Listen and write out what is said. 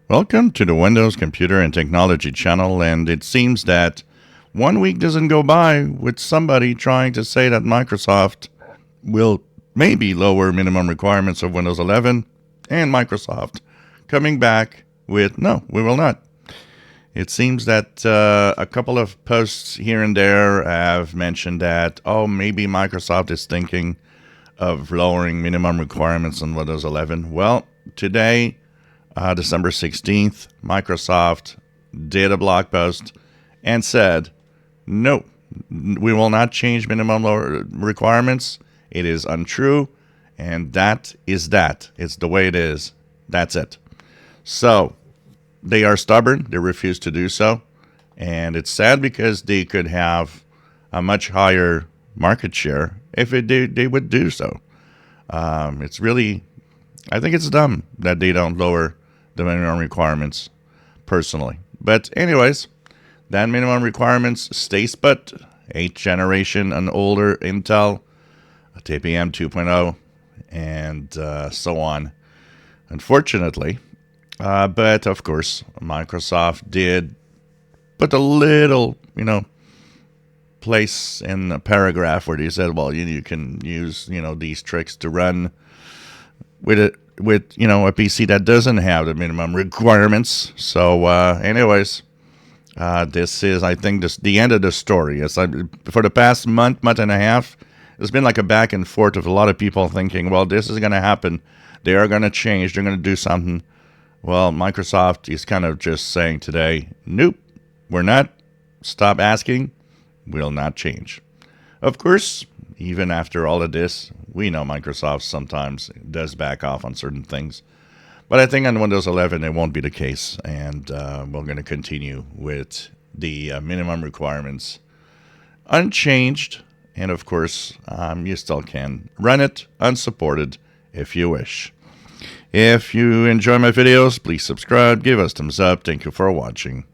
Welcome to the Windows Computer and Technology channel, and it seems that 1 week doesn't go by with somebody trying to say that Microsoft will maybe lower minimum requirements of Windows 11, and Microsoft coming back with, no, we will not. It seems that a couple of posts here and there have mentioned that, maybe Microsoft is thinking of lowering minimum requirements on Windows 11. Well, today, December 16th, Microsoft did a blog post and said, no, we will not change minimum requirements. It is untrue, and that is that. It's the way it is. That's it. So they are stubborn. They refuse to do so. And it's sad because they could have a much higher market share if they would do so. It's really, I think it's dumb that they don't lower the minimum requirements personally. But anyways, that minimum requirements stays put. 8th generation and older Intel, TPM 2.0, and so on. Unfortunately, but of course, Microsoft did put a little, place in a paragraph where they said, well, you can use, these tricks to run with a PC that doesn't have the minimum requirements. So, anyways, this is, I think, the end of the story. For the past month and a half, it's been like a back and forth of a lot of people thinking, well, this is going to happen. They are going to change. They're going to do something. Well, Microsoft is kind of just saying today, nope, we're not. Stop asking. Will not change. Of course, even after all of this, we know Microsoft sometimes does back off on certain things. But I think on Windows 11, it won't be the case. And we're going to continue with the minimum requirements unchanged. And of course, you still can run it unsupported if you wish. If you enjoy my videos, please subscribe, give us thumbs up. Thank you for watching.